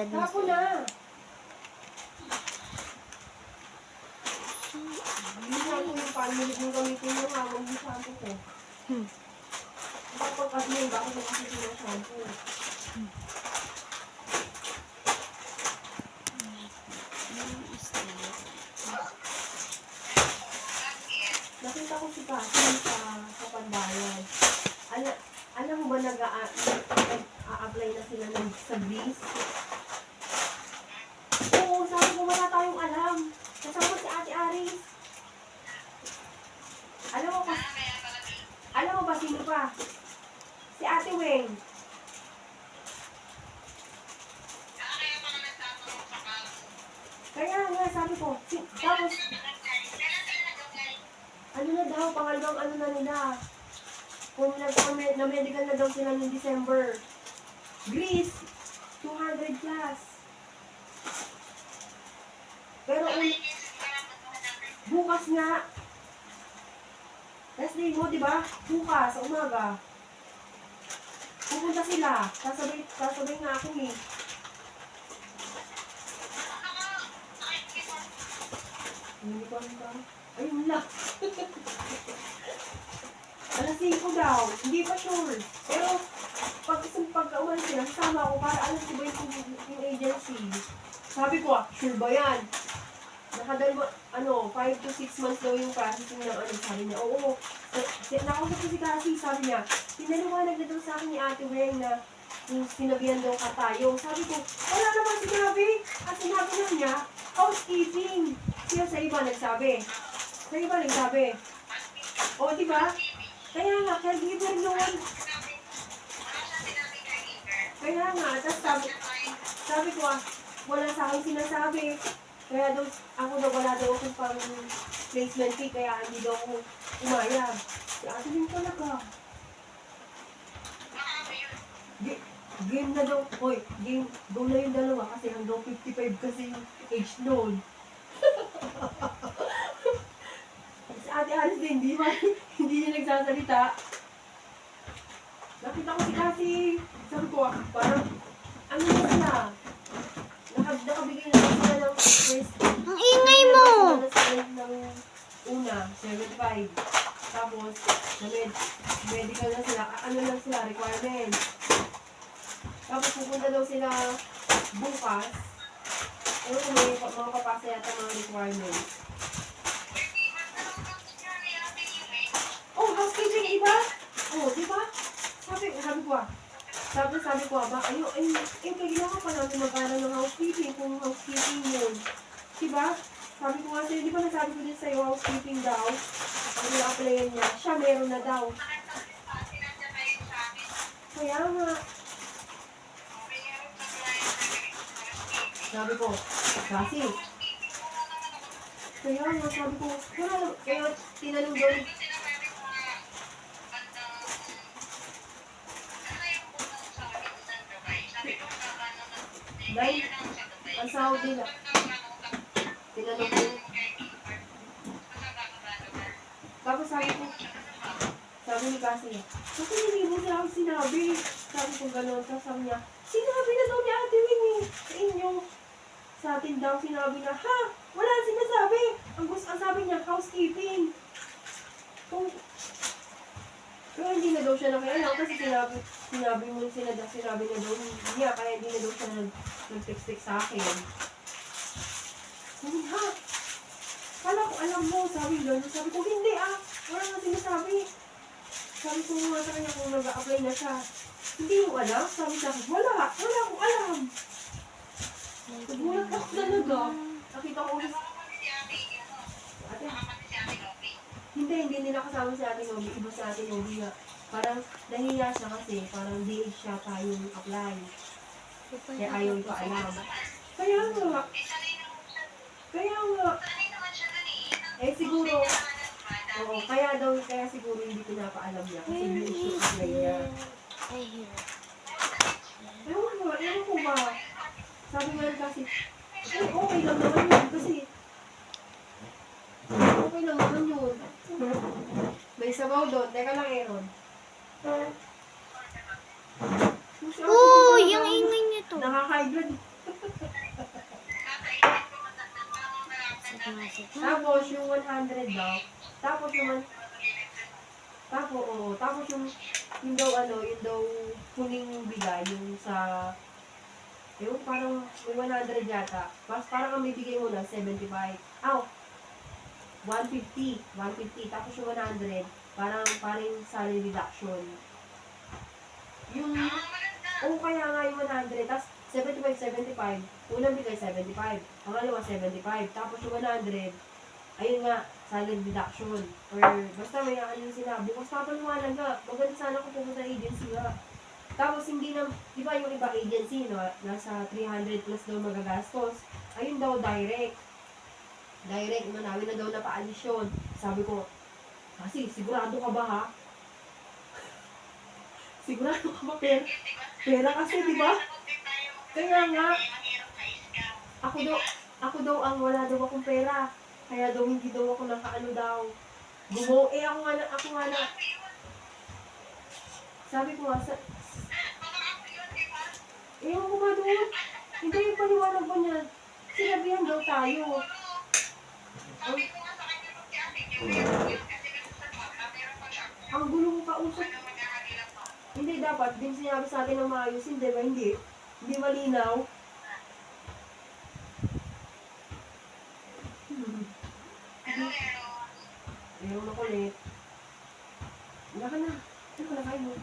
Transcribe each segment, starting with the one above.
dun Tapo sa... na. Hindi na ako yung panmilig ng gamitin yung hawag ng shampoo ko. Kapag kasi yung bakit yung kasi yung shampoo. Nakita ko si Cassie sa Pandayan. Alam mo ba nag-a-apply na sila sa Greece? Oo, sabi ko wala tayong alam. Kasama si Ate Aris. Alam mo ba sino pa? Si Ate Weng. Kaya nga, sabi ko, tapos, ano na daw, pangalawang ano na nila. Kung na-medical na daw sila noong December. Greece, 200 plus. Pero bukas nga. Last day mo, di ba? Bukas, sa umaga. Pupunta sila. Sasabay nga ako eh. Hindi ko alam ba? Ayun lang. Alas 5 daw. Hindi pa sure. Pero, pagka umalis sila, kasama ako para alam ko ba yung agency. Sabi ko sure ba yan? Nakadalwa, 5 to 6 months daw yung processing ng sabi niya. Oo. Nakausap ko si Cassie, sabi niya, pinaliwanag na daw sa akin ni Ate Weng na yung sinabihan daw ka tayo. Sabi ko, wala naman sinabi. At sinabi na niya, housekeeping. Siya sa iba nagsabi. Sa iba nagsabi. O, di ba? Kaya nga, caregiver noon. Kaya nga, tapos sabi ko wala sa akin sinasabi. Kaya daw, ako daw wala daw akong pang placement fee, kaya hindi daw ako umayag. Si Ate Weng talaga. Game na daw, game, go na yung dalawa kasi hanggang 55 kasi yung age noon. Si Ate Alice din, hindi niya nagsasalita. Nakita ko si Cassie, sabi ko parang, ano na sila? Nakabigay na sila ng first. Ang ingay mo! Ng una, 75. Tapos, medical na sila, ano lang sila, requirement. Tapos pupunta daw sila bukas. Ano kung may mga papasa yata mga requirements. Oh, housekeeping, iba? Oh, di ba? Sabi ko ba, kailangan pa namin mag-aral ng housekeeping kung housekeeping yun. Diba? Sabi ko nga sa'yo, di ba nasabi ko din sa'yo, housekeeping daw? Ang i-applyan niya, siya meron na daw. Kaya nga. Sabi ko, kasi. Kaya nga, sabi ko, kaya tinanong doon. Dahil, ang Saudi na. Tinanong ko. Tapos sabi ni Cassie, kasi hindi mo sila akong sinabi. Sabi ko gano'n, tapos sabi niya, sinabi na daw ni Ate Weng sa inyo. Sa atin daw sinabi na, ha? Wala sinasabi. Ang sabi niya, housekeeping. Pero hindi na daw siya nakialam kasi sinabi na daw niya, kaya hindi na daw siya nag-text sa akin. Sabi, ha? Kala ko alam mo, sabi ko, hindi wala nga sinasabi. Sabi ko nga sa kanya kung nag-a-apply na siya. Hindi mo alam? Sabi sa akin, wala akong alam. Nagulat ako talaga. Nakita ko ulit. Ate, hindi nila kasama si Ate Nobi. Iba si Ate Nobi nga. Parang nahiya siya kasi, parang di siya tayong apply. Kaya ayaw ko alam. Kaya nga. Siguro, oo, kaya siguro hindi pinapaalam niya. Kasi hindi siya apply niya. Ewan ko ba? Sabi nga kasi, okay lang naman yun kasi okay lang naman yun. May sabaw doon. Teka lang, Aaron. Oo, yung ingay niyo to. Nakaka-high blood. Tapos yung 100 daw, tapos naman, tapos yung daw yung daw huling bigay, yung sa, yung parang may 100 yata. Parang ang bibigay mo na 75. 150. 150. Tapos yung 100, parang salary deduction. Yung, kaya nga yung 100, tapos 75, 75. Unang bigay 75. Pangalawa 75. Tapos yung 100, ayun nga, salary deduction. Or basta may yung sila. Bukas papaliwanag nga. Maganda sana kung pumunta agency nga. Tapos hindi na, di ba yung iba agency, no, nasa 300 plus daw magagastos. Ayun daw direct. Direct, manawin na daw na paalis yun. Sabi ko, kasi sigurado ka ba ha? Sigurado ka ba pera kasi, di ba? Kaya nga, ako daw ang wala daw akong pera. Kaya daw hindi daw ako nakaano daw. Ako nga na. Sabi ko nga, ewan ko nga doon. Hindi yung paliwanag mo niya. Sinabihan daw tayo. Ang gulo ko kausap. Hindi dapat, din sinabi sa atin ng maayos, hindi ba? Hindi malinaw. Ayaw na kulit. Wala ka na. Ano ka na kayo mo?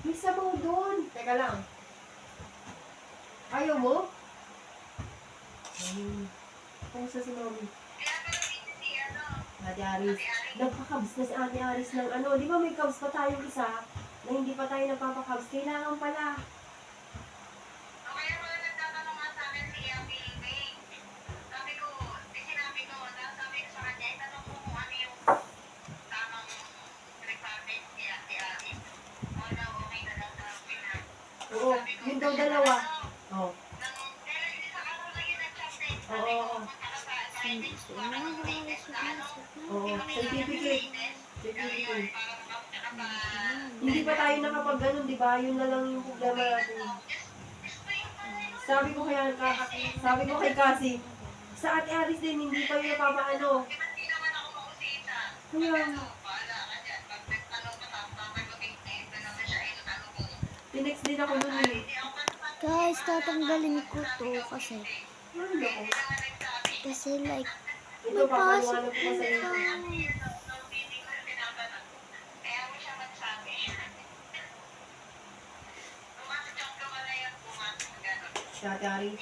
May sabaw doon. Teka lang. Ayaw mo? Kung sa si Mami. Ate Aris. Nagpa-cabs na si Ate Aris ng di ba may cabs pa tayong isa na hindi pa tayo nagpapa-cabs? Kailangan pala. Oo, yun daw dalawa. Oo. Oo. Certificate. Hindi pa tayo nakapag-ganon, di ba? Yun na lang yung problema natin. Sabi ko kay Cassie, sa Ate Aris din, hindi pa yun napapaano. Kaya, tinext din ako nun eh. Guys, tatanggalin ko to kasi like ito papaliwanag ko sa iyo. Si Ate Aris.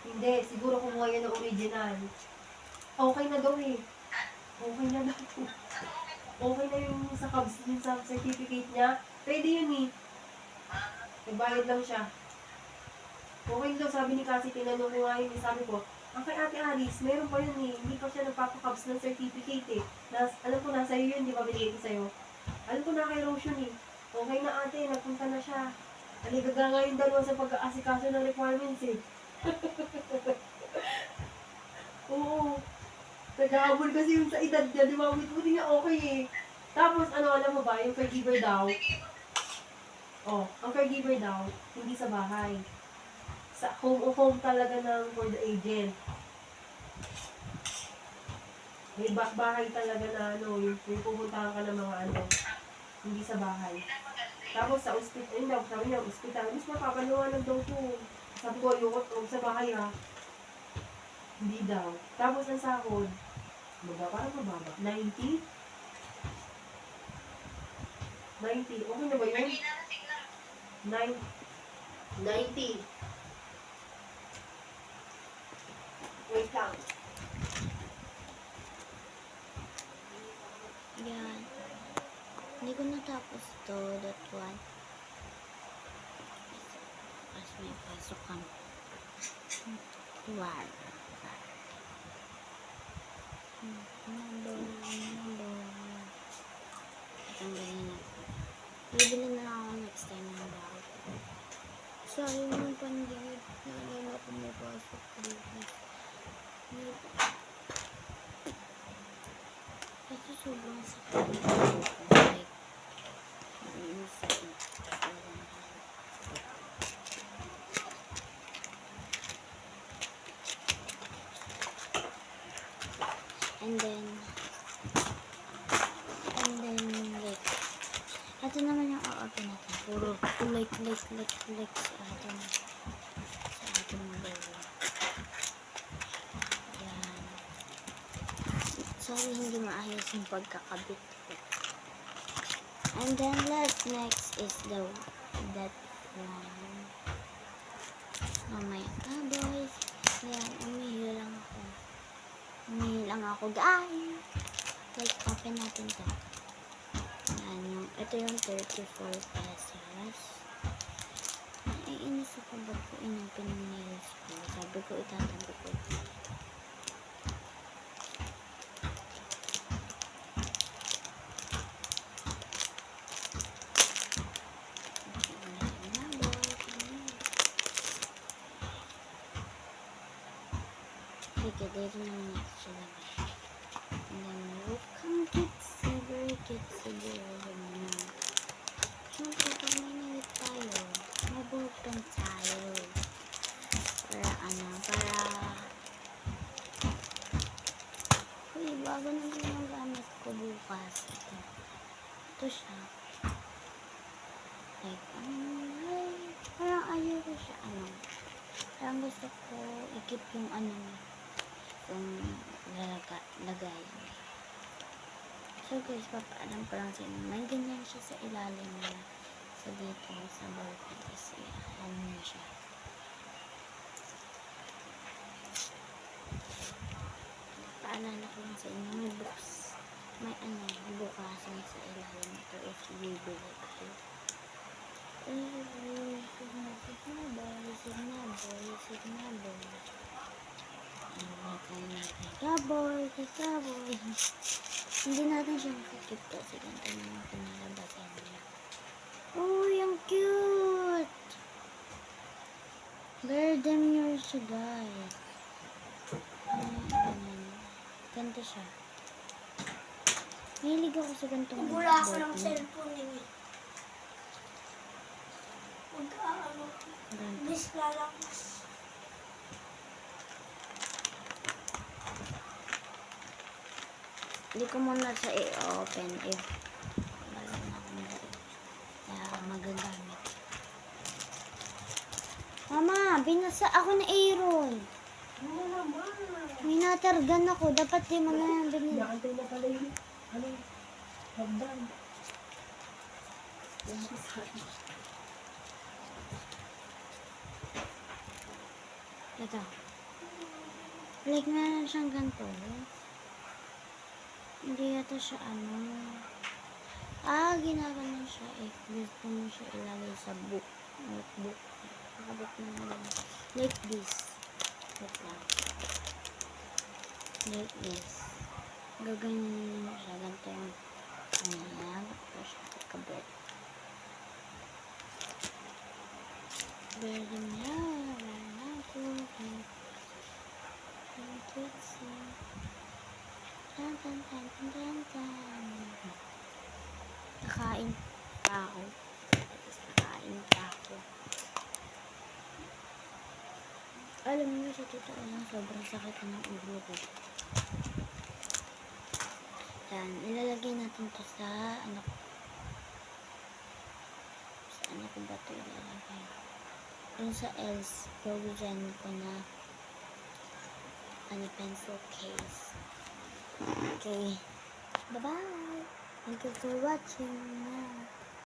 Hindi, siguro kumuha yan ng original. Okay na daw eh. Okay na daw. Okay na yung sa cabs, yung sa certificate niya. Pwede yun eh. Nagbayad lang siya. Okay daw, sabi ni Cassie, tinanong ko nga yun, sabi ko, ang kay Ate Alice, meron pa yun eh. Hindi pa siya nagpapakabs ng certificate eh. Alam ko nasa iyo yun, di ba binigay ko sa'yo? Alam ko na kay Rose yun eh. Okay na ate, nagpunta na siya. Aligaga nga yung dalawa sa pag-aasikaso ng requirements eh. Oo. Nag-aabol kasi yung sa edad niya, di ba? Buti nga okay eh. Tapos, alam mo ba, yung caregiver daw, ang caregiver daw, hindi sa bahay. Sa home talaga ng for the agent. May bahay talaga na yung pupuntahan ka ng mga hindi sa bahay. Tapos sa ospital, sabi niya, ospital, mas mapapanuwanan daw to. Sabi ko, yung sa bahay ha. Hindi daw. Tapos ang sahod, parang mababa. 90? 90. Okay na ba yun? 90. Wait lang. Yan. Hindi ko natapos to, that one. Kasi may pasok kami. Wow. Tanggalin na. Bibili na lang ako next time ng bago. Sayang yung pandikit. Nalala ko may pasok dito. Kasi sobrang sakit. And then, wait. Ito naman yung o-open natin. Puro like sa ating logo. Yan. Sorry, hindi maayos yung pagkakabit. And then, next is that one. Mamaya. Boys. Yan, umihi lang ako, guys. Like, open natin to. Yan, ito yung 34 pesos. Naiinis ako ba't ko inopen yung nails ko. Sabi ko, itatabi ko. Sige, dito naman natin sila. And then, welcome kids, siguro. Siyempre, pag may nawit tayo, mabukan tayo. Para, uy, bago naman yung gamit ko bukas. Ito siya. Like, parang ayaw ko siya, parang gusto ko i-keep yung yung lagay. So guys, papaalam ko lang sa inyo. May ganyan siya sa ilalim niya. So dito, sa ballpen kasi, niya siya. Paalala ko lang sa inyo, may books. May bukasan sa ilalim ito if bibili kayo. Kaboy. Hindi natin siya makikip kasi ganito naman pinalabasan niya. Oh, yung cute! Gardenia siya, guys. Ganito siya. Mahilig ako sa ganitong Wala ako ng cellphone niya. Bis lalakas. Hindi ko muna siya i-open if wala na akong magagamit. Mama, binasa ako na Aaron. Ano naman? May natargan ako. Dapat di mo na yan binili. Nakantay na pala yun. Hagdan. Ito. Like, meron siyang ganito. Hindi yata siya ginaganon siya if gusto mo siya ilagay sa notebook. Nakabot na naman. Like this. Wait lang. Like this. Gaganyan mo siya. Ganito yung tapos siya kakabit. Berde niya. Wala ko. Nakain pa ako. Alam mo, sa totoo lang, sobrang sakit ng ulo ko. Yan, ilalagay natin to sa saan ko ba ito ilalagay? Yung sa else, provision ko na pencil case. Okay. Bye-bye. Thank you for watching.